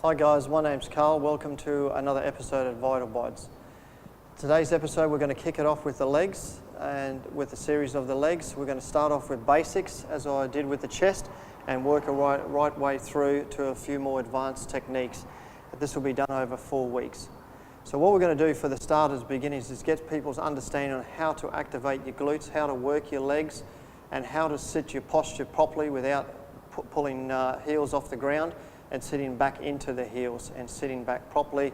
Hi guys, my name's Carl. Welcome to another episode of Bodz. Today's episode we're going to kick it off with the legs, and with the series of the legs we're going to start off with basics as I did with the chest and work a right way through to a few more advanced techniques. This will be done over 4 weeks. So what we're going to do for the starters, beginners, is get people's understanding on how to activate your glutes, how to work your legs, and how to sit your posture properly without pulling heels off the ground and sitting back into the heels and sitting back properly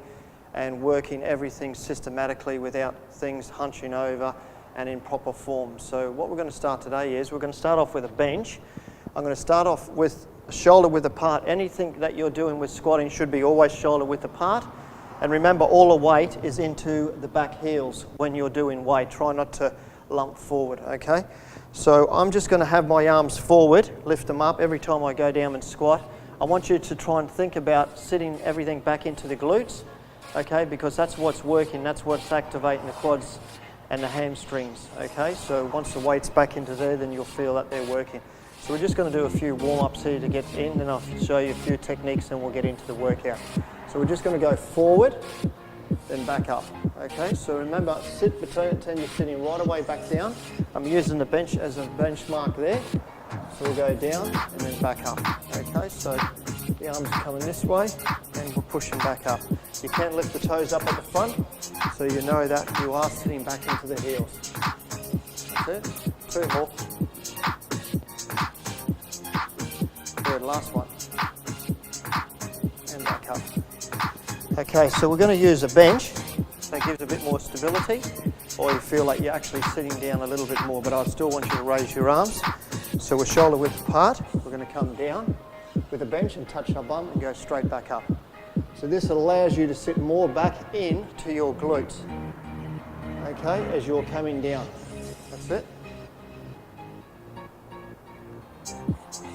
and working everything systematically without things hunching over and in proper form. So what we're going to start today is we're going to start off with a bench. I'm going to start off with shoulder width apart. Anything that you're doing with squatting should be always shoulder width apart. And remember, all the weight is into the back heels when you're doing weight. Try not to lump forward, okay? So I'm just going to have my arms forward, lift them up every time I go down and squat. I want you to try and think about sitting everything back into the glutes, okay? Because that's what's working, that's what's activating the quads and the hamstrings, okay? So once the weight's back into there, then you'll feel that they're working. So we're just going to do a few warm-ups here to get in, then I'll show you a few techniques and we'll get into the workout. So we're just going to go forward, then back up, okay? So remember, pretend you're sitting right away back down. I'm using the bench as a benchmark there. So we'll go down and then back up, okay? So the arms are coming this way and we're pushing back up. You can't lift the toes up at the front, so you know that you are sitting back into the heels. That's it. 2 more. Good, last one. And back up. Okay, so we're going to use a bench. That gives a bit more stability, or you feel like you're actually sitting down a little bit more, but I still want you to raise your arms. So we're shoulder width apart. We're going to come down with a bench and touch our bum and go straight back up. So this allows you to sit more back in to your glutes, okay, as you're coming down. That's it.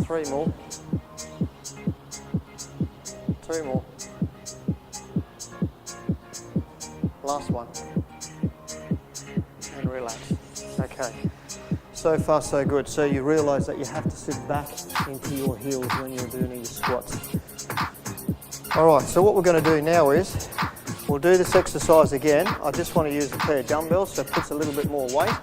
3 more. 2 more. Last one. And relax. Okay. So far so good. So you realise that you have to sit back into your heels when you're doing your squats. Alright, so what we're going to do now is we'll do this exercise again. I just want to use a pair of dumbbells, so it puts a little bit more weight.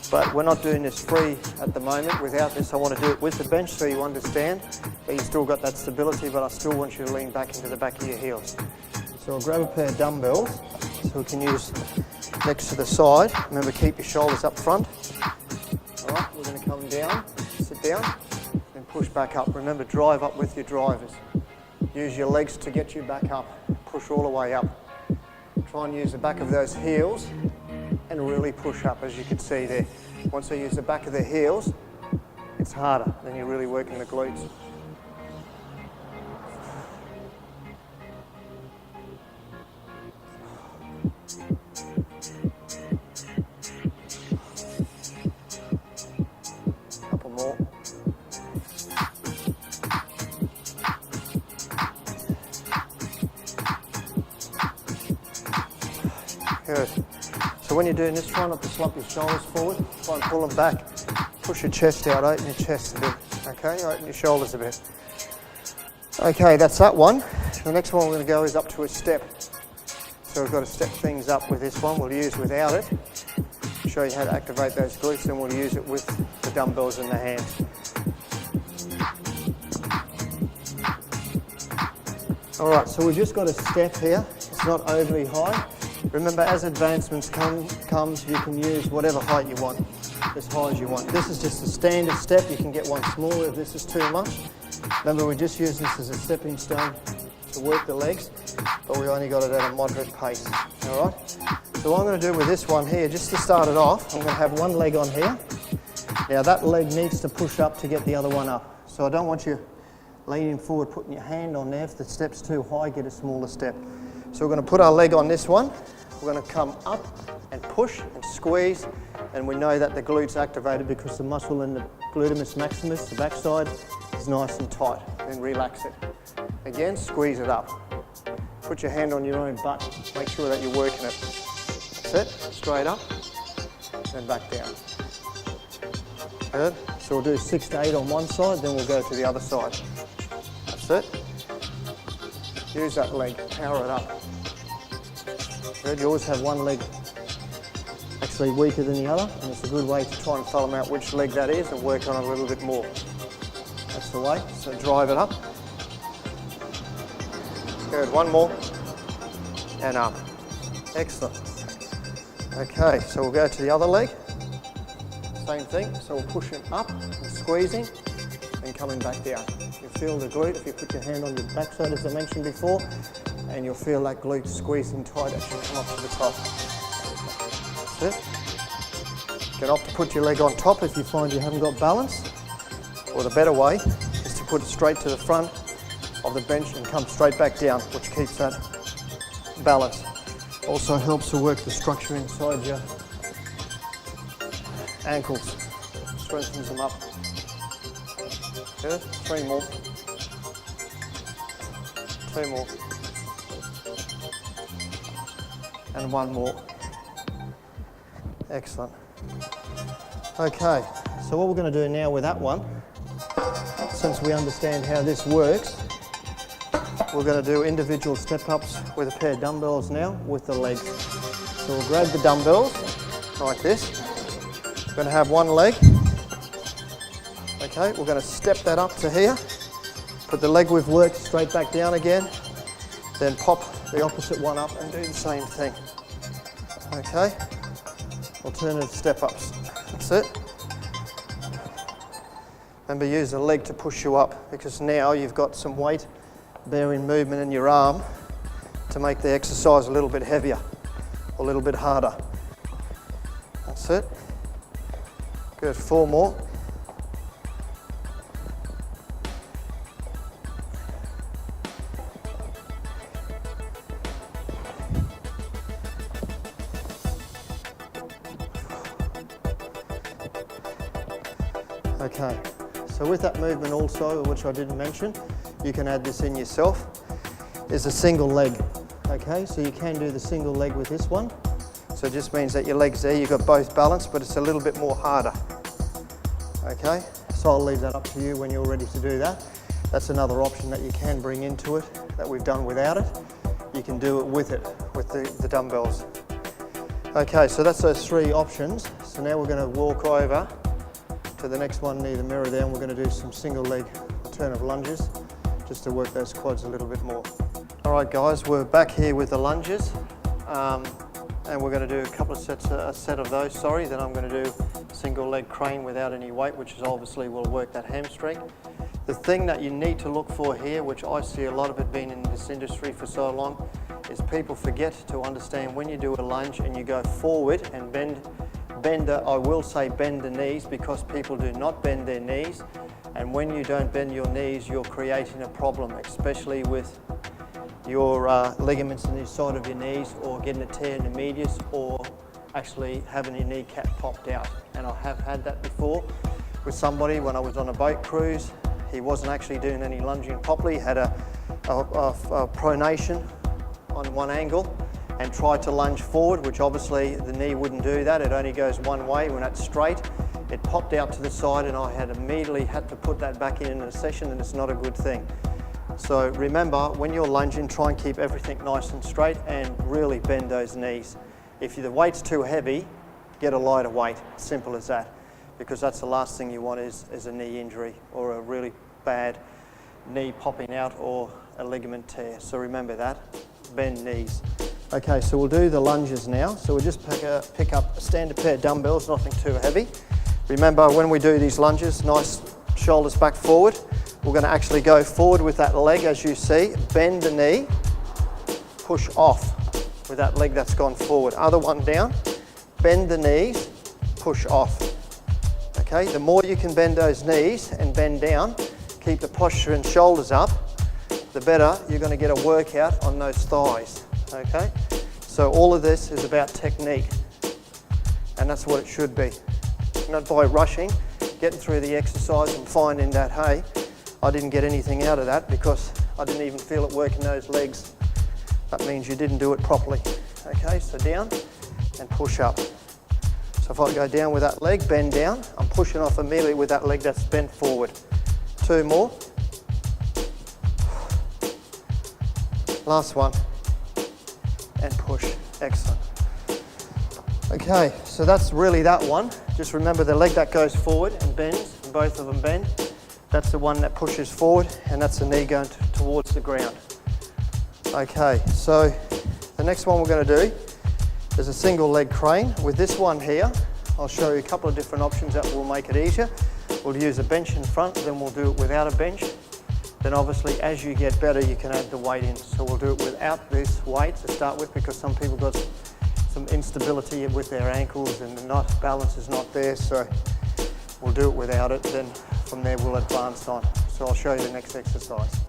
But we're not doing this free at the moment. Without this, I want to do it with the bench so you understand. But you still got that stability, but I still want you to lean back into the back of your heels. So I'll grab a pair of dumbbells so we can use next to the side. Remember, keep your shoulders up front. Alright, we're going to come down, sit down, and push back up. Remember, drive up with your drivers. Use your legs to get you back up. Push all the way up. Try and use the back of those heels and really push up, as you can see there. Once I use the back of the heels, it's harder, then you're really working the glutes. Couple more. Good. So when you're doing this, try not to slump your shoulders forward. Try and pull them back. Push your chest out, open your chest a bit. Okay, open your shoulders a bit. Okay, that's that one. The next one we're going to go is up to a step. So we've got to step things up with this one. We'll use without it. Show you how to activate those glutes, and we'll use it with the dumbbells in the hands. Alright, so we've just got a step here. It's not overly high. Remember, as advancements comes, you can use whatever height you want, as high as you want. This is just a standard step. You can get one smaller if this is too much. Remember, we just use this as a stepping stone to work the legs, but we only got it at a moderate pace. All right? So what I'm going to do with this one here, just to start it off, I'm going to have one leg on here. Now that leg needs to push up to get the other one up. So I don't want you leaning forward, putting your hand on there. If the step's too high, get a smaller step. So we're going to put our leg on this one. We're going to come up and push and squeeze, and we know that the glute's activated because the muscle in the gluteus maximus, the backside, is nice and tight. Then relax it. Again, squeeze it up. Put your hand on your own butt. Make sure that you're working it. That's it. Straight up, then back down. Good. So we'll do 6 to 8 on one side, then we'll go to the other side. That's it. Use that leg, power it up. Good, you always have one leg actually weaker than the other, and it's a good way to try and follow out which leg that is and work on it a little bit more. That's the way, so drive it up. Good, one more, and up. Excellent. Okay, so we'll go to the other leg. Same thing, so we'll push it up and squeezing and coming back down. You feel the glute if you put your hand on your backside as I mentioned before, and you'll feel that glute squeezing tight as you come up to the top. That's it. You can opt to put your leg on top if you find you haven't got balance, or the better way is to put it straight to the front of the bench and come straight back down, which keeps that balance. Also helps to work the structure inside your ankles, strengthens them up. Good, 3 more, 2 more, and 1 more. Excellent. Okay, so what we're going to do now with that one, since we understand how this works, we're going to do individual step-ups with a pair of dumbbells now with the legs. So we'll grab the dumbbells like this. We're going to have one leg. Okay, we're going to step that up to here. Put the leg we've worked straight back down again. Then pop the opposite one up and do the same thing. Okay, alternative step-ups. That's it. Remember, use the leg to push you up, because now you've got some weight bearing movement in your arm to make the exercise a little bit heavier, or a little bit harder. That's it. Good, 4 more. Okay, so with that movement also, which I didn't mention, you can add this in yourself, is a single leg. Okay, so you can do the single leg with this one. So it just means that your leg's there, you've got both balanced, but it's a little bit more harder. Okay, so I'll leave that up to you when you're ready to do that. That's another option that you can bring into it that we've done without it. You can do it with the dumbbells. Okay, so that's those 3 options. So now we're going to walk over to the next one near the mirror there, and we're going to do some single leg alternative lunges just to work those quads a little bit more. All right guys, we're back here with the lunges, and we're going to do a couple of a set of those, then I'm going to do single leg crane without any weight, which is obviously will work that hamstring. The thing that you need to look for here, which I see a lot of it being in this industry for so long, is people forget to understand when you do a lunge and you go forward and bend I will say bend the knees, because people do not bend their knees, and when you don't bend your knees, you're creating a problem, especially with your ligaments in the side of your knees, or getting a tear in the medius, or actually having your kneecap popped out. And I have had that before with somebody when I was on a boat cruise. He wasn't actually doing any lunging properly, he had a pronation on one angle, and tried to lunge forward, which obviously the knee wouldn't do that. It only goes one way. When that's straight, it popped out to the side, and I had immediately had to put that back in a session, and it's not a good thing. So remember, when you're lunging, try and keep everything nice and straight and really bend those knees. If the weight's too heavy, get a lighter weight, simple as that, because that's the last thing you want is a knee injury or a really bad knee popping out or a ligament tear. So remember that, bend knees. Okay, so we'll do the lunges now. So we'll just pick up a standard pair of dumbbells, nothing too heavy. Remember, when we do these lunges, nice shoulders back forward. We're going to actually go forward with that leg, as you see, bend the knee, push off with that leg that's gone forward. Other one down, bend the knees, push off. Okay, the more you can bend those knees and bend down, keep the posture and shoulders up, the better you're going to get a workout on those thighs. Okay, so all of this is about technique, and that's what it should be. Not by rushing, getting through the exercise and finding that, hey, I didn't get anything out of that because I didn't even feel it working those legs. That means you didn't do it properly. Okay, so down and push up. So if I go down with that leg, bend down, I'm pushing off immediately with that leg that's bent forward. 2 more. Last one. And push. Excellent. Okay, so that's really that one. Just remember the leg that goes forward and bends, and both of them bend. That's the one that pushes forward, and that's the knee going towards the ground. Okay, so the next one we're going to do is a single leg crane. With this one here, I'll show you a couple of different options that will make it easier. We'll use a bench in front, then we'll do it without a bench. Then obviously as you get better you can add the weight in. So we'll do it without this weight to start with, because some people got some instability with their ankles and the balance is not there, so we'll do it without it, then from there we'll advance on. So I'll show you the next exercise.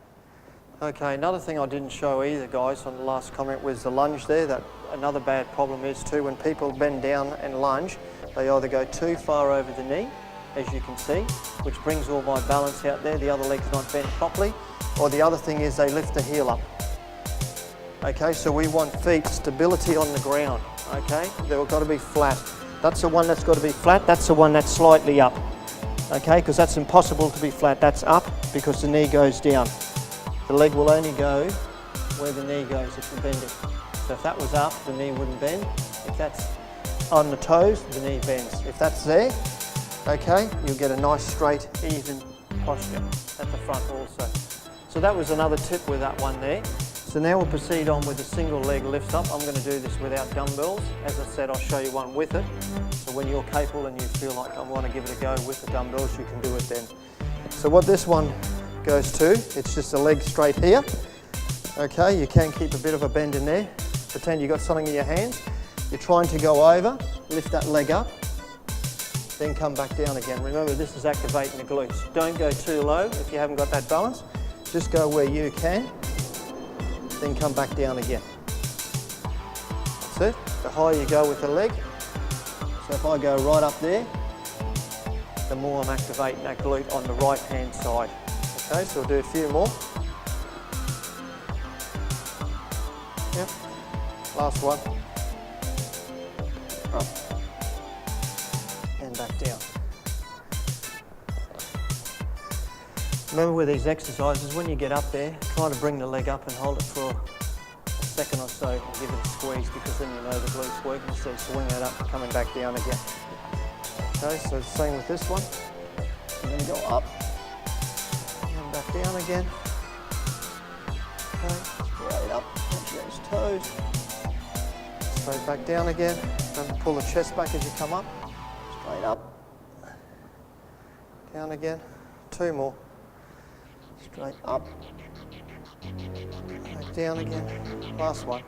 Okay, another thing I didn't show either, guys, on the last comment was the lunge there. That another bad problem is too, when people bend down and lunge, they either go too far over the knee, as you can see, which brings all my balance out there, the other leg's not bent properly, or the other thing is they lift the heel up. Okay, so we want feet stability on the ground, okay? They've got to be flat. That's the one that's got to be flat, that's the one that's slightly up, okay? Because that's impossible to be flat, that's up because the knee goes down. The leg will only go where the knee goes if you bend it. So if that was up, the knee wouldn't bend. If that's on the toes, the knee bends. If that's there, okay, you'll get a nice straight, even posture at the front also. So that was another tip with that one there. So now we'll proceed on with the single leg lifts up. I'm going to do this without dumbbells. As I said, I'll show you one with it. So when you're capable and you feel like I want to give it a go with the dumbbells, you can do it then. So what this one goes to, it's just a leg straight here. Okay, you can keep a bit of a bend in there. Pretend you've got something in your hands. You're trying to go over, lift that leg up, then come back down again. Remember, this is activating the glutes. Don't go too low if you haven't got that balance. Just go where you can, then come back down again. That's it. The higher you go with the leg. So if I go right up there, the more I'm activating that glute on the right hand side. Okay, so we'll do a few more. Yep. Last one. Up. And back down. Remember with these exercises, when you get up there, try to bring the leg up and hold it for a second or so and give it a squeeze, because then you know the glutes work instead of swinging it up and coming back down again. Okay, so the same with this one. And then go up. Back down again. Okay, straight up, touch those toes. Straight back down again. Don't pull the chest back as you come up. Straight up. Down again. Two more. Straight up. Back down again. Last one.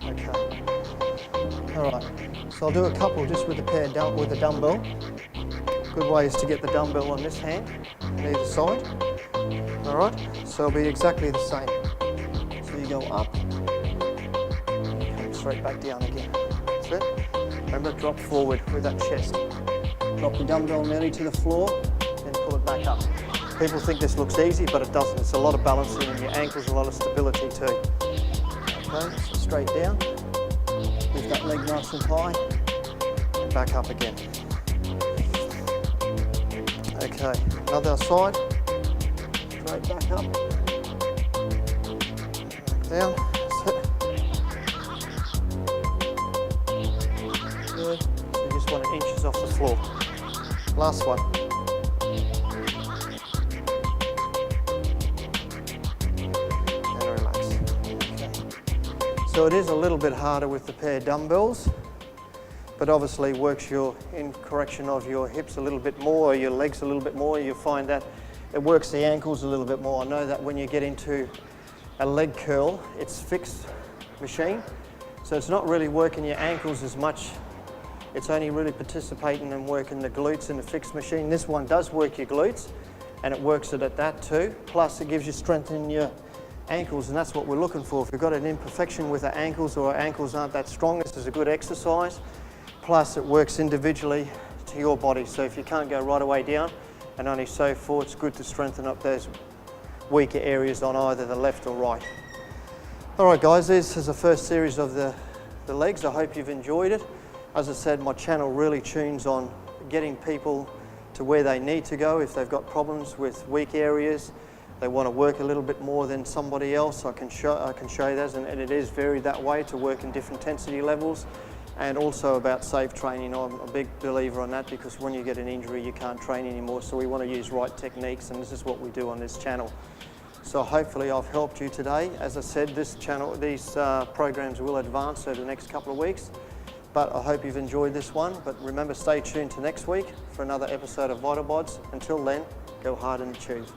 Okay. Alright, so I'll do a couple just with the dumbbell. Good way is to get the dumbbell on this hand, on either side. Alright, so it'll be exactly the same. So you go up, come straight back down again. That's it. Remember, drop forward with that chest. Drop the dumbbell nearly to the floor, then pull it back up. People think this looks easy, but it doesn't. It's a lot of balancing in your ankles, a lot of stability too. Okay, so straight down. Lift that leg nice and high, and back up again. Okay, another side, straight back up, back down, that's it. Good, so you just want it inches off the floor. Last one. So it is a little bit harder with the pair of dumbbells, but obviously works your correction of your hips a little bit more, or your legs a little bit more. You'll find that it works the ankles a little bit more. I know that when you get into a leg curl, it's fixed machine, so it's not really working your ankles as much. It's only really participating and working the glutes in the fixed machine. This one does work your glutes, and it works it at that too. Plus it gives you strength in your ankles, and that's what we're looking for. If you've got an imperfection with the ankles, or our ankles aren't that strong, this is a good exercise. Plus it works individually to your body, so if you can't go right away down and only so far, it's good to strengthen up those weaker areas on either the left or right. Alright guys, this is the first series of the legs. I hope you've enjoyed it. As I said, my channel really tunes on getting people to where they need to go. If they've got problems with weak areas, they want to work a little bit more than somebody else, I can show you that, and it is varied that way to work in different intensity levels. And also about safe training. I'm a big believer on that, because when you get an injury you can't train anymore, so we want to use right techniques, and this is what we do on this channel. So hopefully I've helped you today. As I said, these programs will advance over the next couple of weeks, but I hope you've enjoyed this one. But remember, stay tuned to next week for another episode of Vital Bodz. Until then, go hard and achieve.